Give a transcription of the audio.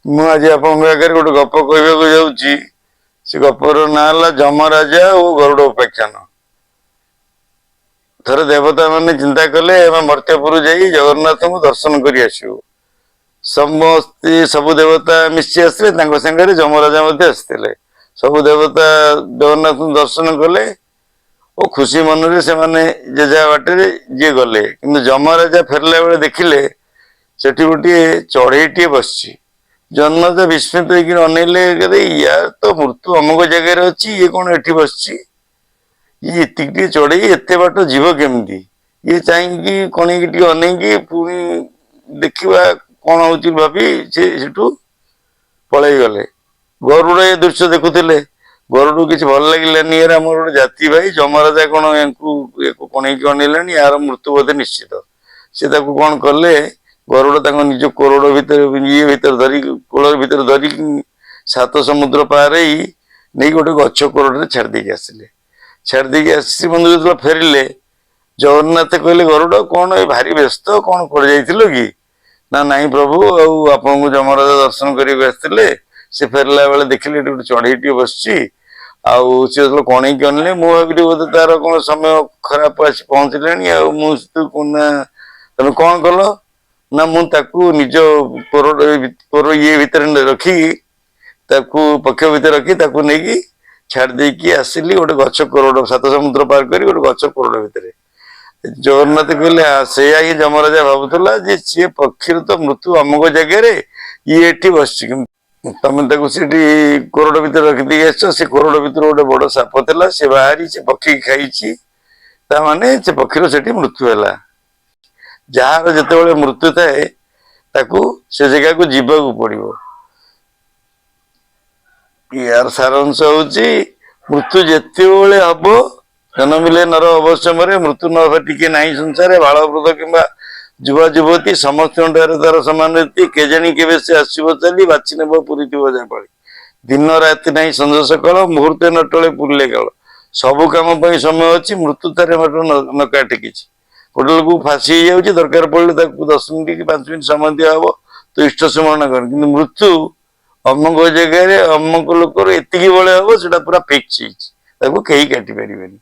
ମୁଁ ଆଜି ଆପଣଙ୍କ ଆଗରେ ଗୋଟେ ଗପ କହିବାକୁ ଯାଉଛି। ସେ ଗପର ନାଁ ହେଲା ଯମରାଜା ଓ ଗରୁଡ଼ ଉପାଖ୍ୟାନ। ଥରେ ଦେବତା ମାନେ ଚିନ୍ତା କଲେ ଆମେ ମର୍ତ୍ତ୍ୟପୁର ଯାଇ ଜଗନ୍ନାଥଙ୍କୁ ଦର୍ଶନ କରି ଆସିବୁ। ସମସ୍ତେ ସବୁ ଦେବତା ମିଶି ଆସିଲେ, ତାଙ୍କ ସାଙ୍ଗରେ ଯମରାଜା ମଧ୍ୟ ଆସିଥିଲେ। ସବୁ ଦେବତା ଜଗନ୍ନାଥଙ୍କୁ ଦର୍ଶନ କଲେ ଓ ଖୁସି ମନରେ ସେମାନେ ଯେ ଯାହା ବାଟରେ ଯିଏ ଗଲେ। କିନ୍ତୁ ଯମରାଜା ଫେରିଲା ବେଳେ ଦେଖିଲେ ସେଠି ଗୋଟିଏ ଚଢେଇଟିଏ ବସିଛି। ଜନ୍ମଜ ବିସ୍ମିତ ହେଇକି ଅନେଇଲେ, ୟାର ତ ମୃତ୍ୟୁ ଅମୁକ ଜାଗାରେ ଅଛି, ଇଏ କଣ ଏଠି ବସିଛି? ଇଏ ଏତିକି ଟିକେ ଚଢେଇ ଏତେ ବାଟ ଯିବ କେମିତି? ଇଏ ଚାହିଁକି କଣେଇକି ଟିକେ ଅନେଇକି ପୁଣି ଦେଖିବା କଣ ହଉଛି ଭାବି ସେ ସେଠୁ ପଳେଇ ଗଲେ। ଗରୁଡ଼ ଏ ଦୃଶ୍ୟ ଦେଖୁଥିଲେ। ଗରୁଡକୁ କିଛି ଭଲ ଲାଗିଲାନି। ଏରା ଆମର ଗୋଟେ ଜାତି ଭାଇ, ଯମରାଜା କଣ ୟାଙ୍କୁ କଣେଇକି ଅନେଇଲାଣି, ୟାର ମୃତ୍ୟୁ ବୋଧେ ନିଶ୍ଚିତ। ସେ ତାକୁ କଣ କଲେ, ଗରୁଡ଼ ତାଙ୍କ ନିଜ କୋରଡ଼ ଭିତରେ ଭିତରେ ଧରିକି କୋଳ ଭିତରେ ଧରିକି 7 ସମୁଦ୍ର ପାର ହେଇ ନେଇକି ଗୋଟେ ଗଛ କୋରଡ଼ରେ ଛାଡ଼ି ଦେଇକି ଆସିଲେ। ଛାଡ଼ି ଦେଇକି ଆସି ବନ୍ଧୁ ଯେତେବେଳେ ଫେରିଲେ, ଜଗନ୍ନାଥ କହିଲେ, ଗରୁଡ଼ କଣ ଏ ଭାରି ବ୍ୟସ୍ତ, କଣ କୁଆଡ଼େ ଯାଇଥିଲ କି? ନା ନାଇଁ ପ୍ରଭୁ, ଆଉ ଆପଣଙ୍କୁ ଯମରାଜା ଦର୍ଶନ କରିବାକୁ ଆସିଥିଲେ। ସେ ଫେରିଲା ବେଳେ ଦେଖିଲେ ଏଠି ଗୋଟେ ଚଢେଇଟିଏ ବସିଛି। ଆଉ ସେ ଯେତେବେଳେ କଣେଇକି ଅନେଇଲେ, ମୁଁ ଭାବିଲି ବୋଧେ ତାର କଣ ସମୟ ଖରାପ ଆସି ପହଞ୍ଚିଲାଣି। ଆଉ ମୁଁ ନା ତମେ କଣ କଲ? ନା ମୁଁ ତାକୁ ନିଜ କୋରଡ଼ ଇଏ ଭିତରେ ରଖି, ତାକୁ ପକ୍ଷ ଭିତରେ ରଖି ତାକୁ ନେଇକି ଛାଡ଼ି ଦେଇକି ଆସିଲି ଗୋଟେ ଗଛ କୋରଡ଼, 7 ସମୁଦ୍ର ପାର କରି ଗୋଟେ ଗଛ କୋରଡ଼ ଭିତରେ। ଜଗନ୍ନାଥ କହିଲେ, ସେଇଆ ହିଁ ଯମରାଜା ଭାବୁଥିଲା ଯେ ସିଏ ପକ୍ଷୀର ତ ମୃତ୍ୟୁ ଅମୁକ ଜାଗାରେ, ଇଏ ଏଠି ବସିଛି। ତମେ ତାକୁ ସେଠି କୋରଡ଼ ଭିତରେ ରଖିଦେଇକି ଆସିଛ। ସେ କୋରଡ଼ ଭିତରେ ଗୋଟେ ବଡ ସାପ ଥିଲା, ସେ ବାହାରି ସେ ପକ୍ଷୀ ଖାଇଛି। ତା ମାନେ ସେ ପକ୍ଷୀର ସେଠି ମୃତ୍ୟୁ ହେଲା। ଯାହାର ଯେତେବେଳେ ମୃତ୍ୟୁ ଥାଏ ତାକୁ ସେ ଜାଗାକୁ ଯିବାକୁ ପଡିବ। ୟାର ସାରାଂଶ ହଉଛି, ମୃତ୍ୟୁ ଯେତେବେଳେ ହବ, ଜନ୍ମିଲେ ନର ଅବଶ୍ୟମରେ, ମୃତ୍ୟୁ ନ ହେବା ଟିକେ ନାହିଁ ସଂସାରେ। ବାଳବୃଦ୍ଧ କିମ୍ବା ଯୁବା ଯୁବତୀ ସମସ୍ତଙ୍କ ଠାରେ ତାର ସମାନ ରୀତି। କେଜାଣି କେବେ ସେ ଆସିବ ଚାଲି, ବାଛି ନେବ ପୁରିଥିବ ଯାପାଳି। ଦିନ ରାତି ନାହିଁ ସଞ୍ଜ ସକାଳ, ମୁହୂର୍ତ୍ତେ ନଟଳେ ପୁରିଲେ କାଳ। ସବୁ କାମ ପାଇଁ ସମୟ ଅଛି, ମୃତ୍ୟୁ ତାରେ ନ କାଟେ କିଛି। ଗୋଟେ ଲୋକକୁ ଫାଶୀ ହେଇଯାଉଛି, ଦରକାର ପଡ଼ିଲେ ତାକୁ 10 ମିନିଟ୍ କି 5 ମିନିଟ୍ ସମୟ ଦିଆହବ, ତ ଇଷ୍ଟ ସ୍ମରଣ କର। କିନ୍ତୁ ମୃତ୍ୟୁ ଅମୁକ ଜାଗାରେ ଅମୁକ ଲୋକର ଏତିକି ବେଳେ ହବ, ସେଟା ପୁରା ଫିକ୍ସ ହେଇଛି, ତାକୁ କେହି କାଟି ପାରିବେନି।